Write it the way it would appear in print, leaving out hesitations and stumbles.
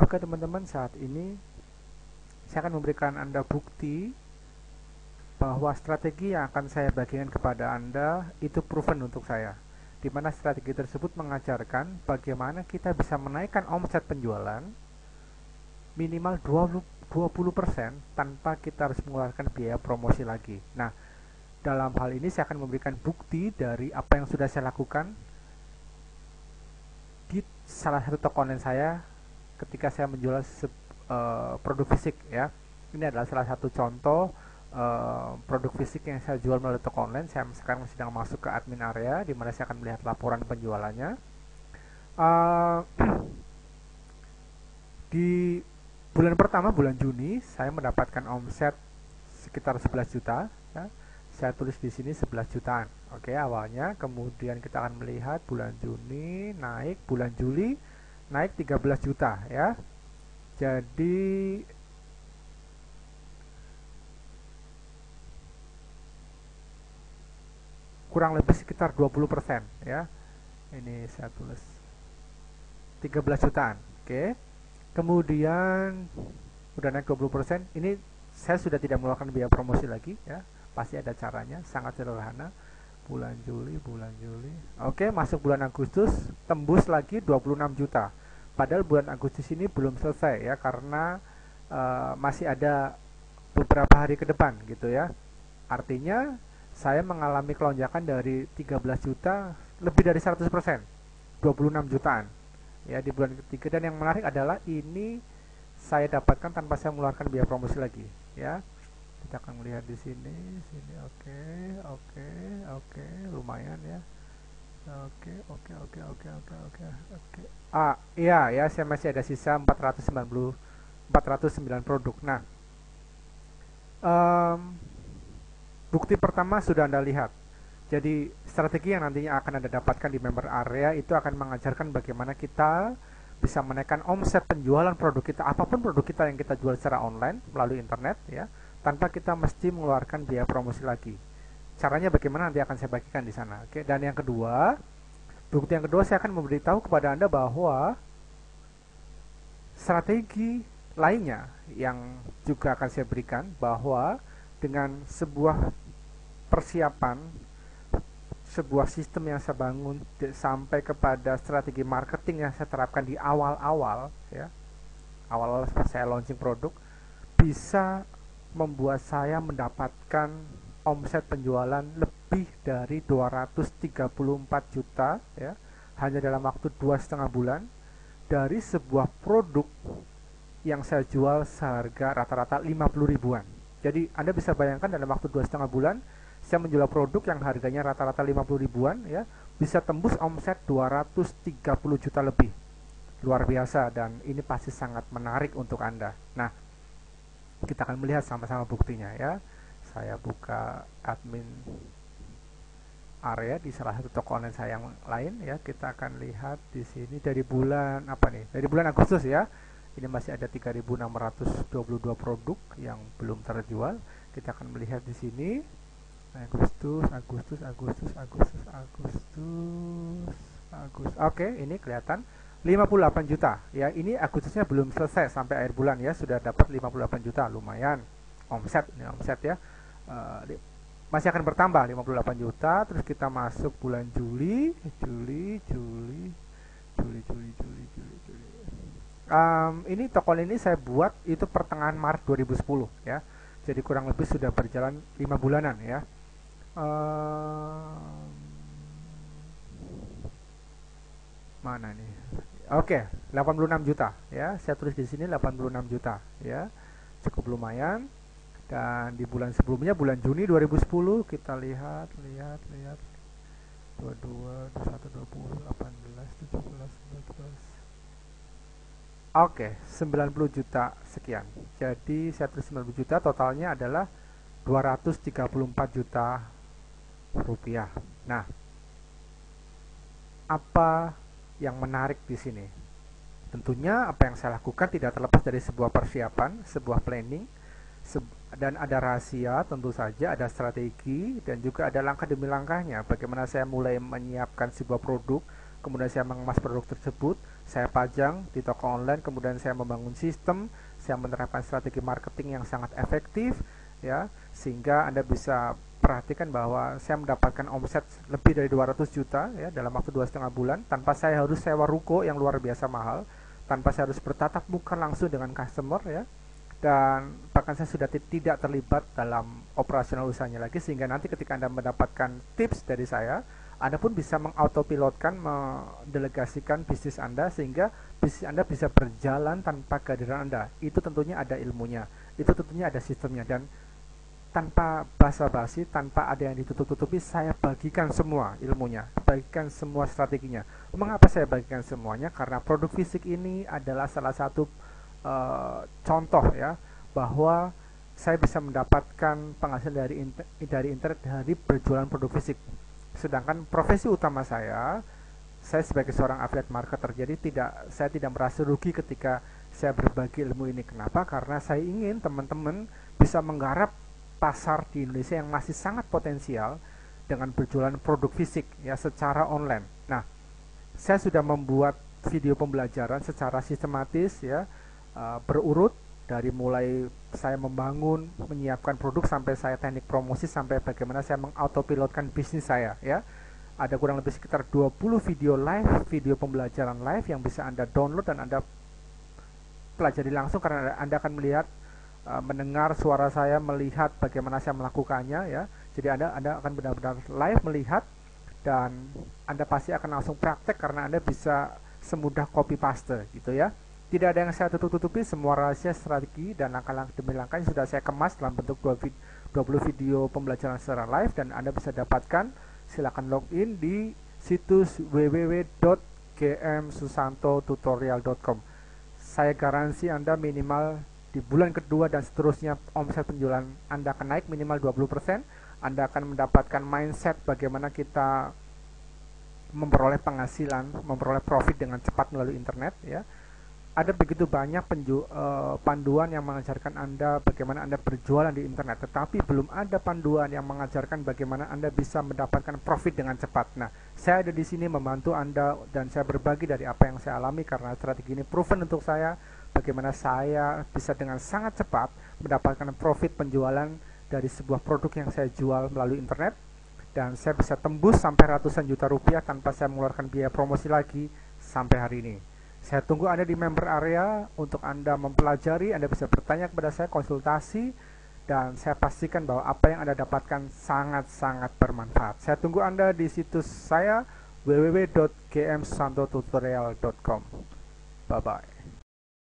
Oke teman-teman, saat ini saya akan memberikan Anda bukti bahwa strategi yang akan saya bagikan kepada Anda itu proven untuk saya. Di mana strategi tersebut mengajarkan bagaimana kita bisa menaikkan omset penjualan minimal 20% tanpa kita harus mengeluarkan biaya promosi lagi. Nah, dalam hal ini saya akan memberikan bukti dari apa yang sudah saya lakukan di salah satu toko online saya ketika saya menjual produk fisik ya. Ini adalah salah satu contoh produk fisik yang saya jual melalui toko online. Saya sekarang sedang masuk ke admin area di mana saya akan melihat laporan penjualannya. Di bulan pertama, bulan Juni, saya mendapatkan omset sekitar 11 juta ya. Saya tulis di sini 11 jutaan. Oke, awalnya. Kemudian kita akan melihat bulan Juni naik, bulan Juli naik 13 juta ya. Jadi kurang lebih sekitar 20% ya. Ini saya tulis 13 jutaan. Oke. Kemudian udah naik 20%. Ini saya sudah tidak mengeluarkan biaya promosi lagi ya. Pasti ada caranya, sangat sederhana. Bulan Juli. Oke, masuk bulan Agustus, tembus lagi 26 juta. Padahal bulan Agustus ini belum selesai ya, karena masih ada beberapa hari ke depan gitu ya. Artinya saya mengalami kelonjakan dari 13 juta lebih dari 100%, 26 jutaan ya di bulan ketiga. Dan yang menarik adalah ini saya dapatkan tanpa saya mengeluarkan biaya promosi lagi ya. Kita akan melihat di sini. Oke, lumayan ya. Oke. Iya ya, saya masih ada sisa 409 produk. Nah, bukti pertama sudah Anda lihat. Jadi strategi yang nantinya akan Anda dapatkan di member area itu akan mengajarkan bagaimana kita bisa menaikkan omset penjualan produk kita, apapun produk kita yang kita jual secara online melalui internet ya, tanpa kita mesti mengeluarkan biaya promosi lagi. Caranya bagaimana nanti akan saya bagikan di sana. Oke, dan yang kedua, bukti yang kedua saya akan memberitahu kepada Anda bahwa strategi lainnya yang juga akan saya berikan, bahwa dengan sebuah persiapan, sebuah sistem yang saya bangun sampai kepada strategi marketing yang saya terapkan di awal-awal ya, awal-awal saya launching produk, bisa membuat saya mendapatkan omset penjualan lebih dari 234 juta ya, hanya dalam waktu 2,5 bulan dari sebuah produk yang saya jual seharga rata-rata 50 ribuan. Jadi Anda bisa bayangkan dalam waktu 2,5 bulan saya menjual produk yang harganya rata-rata 50 ribuan ya, bisa tembus omset 230 juta lebih. Luar biasa, dan ini pasti sangat menarik untuk Anda. Nah, kita akan melihat sama-sama buktinya ya. Saya buka admin area di salah satu toko online saya yang lain ya. Kita akan lihat di sini dari bulan apa nih? Dari bulan Agustus ya. Ini masih ada 3.622 produk yang belum terjual. Kita akan melihat di sini Agustus. Oke, ini kelihatan 58 juta ya. Ini Agustusnya belum selesai, sampai akhir bulan ya sudah dapat 58 juta, lumayan omset. Ini omset ya. Masih akan bertambah 58 juta. Terus kita masuk bulan Juli. Ini toko ini saya buat itu pertengahan Maret 2010 ya. Jadi kurang lebih sudah berjalan 5 bulanan ya. Mana nih? Oke, 86 juta ya. Saya tulis di sini 86 juta ya. Cukup lumayan. Dan di bulan sebelumnya, bulan Juni 2010, kita lihat 22, 21, 20, 18, 17, 19. Oke, 90 juta sekian. Jadi saya tulis 90 juta, totalnya adalah 234 juta rupiah. Nah, apa yang menarik di sini? Tentunya apa yang saya lakukan tidak terlepas dari sebuah persiapan, sebuah planning, dan ada rahasia, tentu saja ada strategi, dan juga ada langkah demi langkahnya. Bagaimana saya mulai menyiapkan sebuah produk, kemudian saya mengemas produk tersebut, saya pajang di toko online, kemudian saya membangun sistem, saya menerapkan strategi marketing yang sangat efektif, ya, sehingga Anda bisa perhatikan bahwa saya mendapatkan omset lebih dari 200 juta ya dalam waktu 2,5 bulan tanpa saya harus sewa ruko yang luar biasa mahal, tanpa saya harus bertatap muka langsung dengan customer ya, dan bahkan saya sudah tidak terlibat dalam operasional usahanya lagi, sehingga nanti ketika Anda mendapatkan tips dari saya, Anda pun bisa mengautopilotkan, mendelegasikan bisnis Anda sehingga bisnis Anda bisa berjalan tanpa kehadiran Anda. Itu tentunya ada ilmunya, itu tentunya ada sistemnya, dan tanpa basa-basi, tanpa ada yang ditutup-tutupi, saya bagikan semua ilmunya, bagikan semua strateginya. Mengapa saya bagikan semuanya? Karena produk fisik ini adalah salah satu contoh ya, bahwa saya bisa mendapatkan penghasilan dari internet dari berjualan produk fisik. Sedangkan profesi utama saya sebagai seorang affiliate marketer, jadi saya tidak merasa rugi ketika saya berbagi ilmu ini. Kenapa? Karena saya ingin teman-teman bisa menggarap pasar di Indonesia yang masih sangat potensial dengan berjualan produk fisik ya secara online. Nah, saya sudah membuat video pembelajaran secara sistematis ya, berurut dari mulai saya membangun, menyiapkan produk sampai saya teknik promosi, sampai bagaimana saya mengautopilotkan bisnis saya ya. Ada kurang lebih sekitar 20 video live, video pembelajaran live yang bisa Anda download dan Anda pelajari langsung, karena Anda akan melihat, mendengar suara saya, melihat bagaimana saya melakukannya ya. Jadi Anda akan benar-benar live melihat, dan Anda pasti akan langsung praktek karena Anda bisa semudah copy paste gitu ya. Tidak ada yang saya tutup-tutupi, semua rahasia, strategi, dan langkah-langkah demi langkah yang sudah saya kemas dalam bentuk 20 video pembelajaran secara live, dan Anda bisa dapatkan. Silakan login di situs www.gmsusantotutorial.com. Saya garansi Anda minimal di bulan kedua dan seterusnya omset penjualan Anda akan naik minimal 20%. Anda akan mendapatkan mindset bagaimana kita memperoleh penghasilan, memperoleh profit dengan cepat melalui internet ya. Ada begitu banyak panduan yang mengajarkan Anda bagaimana Anda berjualan di internet, tetapi belum ada panduan yang mengajarkan bagaimana Anda bisa mendapatkan profit dengan cepat. Nah, saya ada di sini membantu Anda, dan saya berbagi dari apa yang saya alami karena strategi ini proven untuk saya, bagaimana saya bisa dengan sangat cepat mendapatkan profit penjualan dari sebuah produk yang saya jual melalui internet, dan saya bisa tembus sampai ratusan juta rupiah tanpa saya mengeluarkan biaya promosi lagi sampai hari ini. Saya tunggu Anda di member area untuk Anda mempelajari. Anda bisa bertanya kepada saya, konsultasi, dan saya pastikan bahwa apa yang Anda dapatkan sangat-sangat bermanfaat. Saya tunggu Anda di situs saya www.gmsusantotutorial.com. Bye-bye.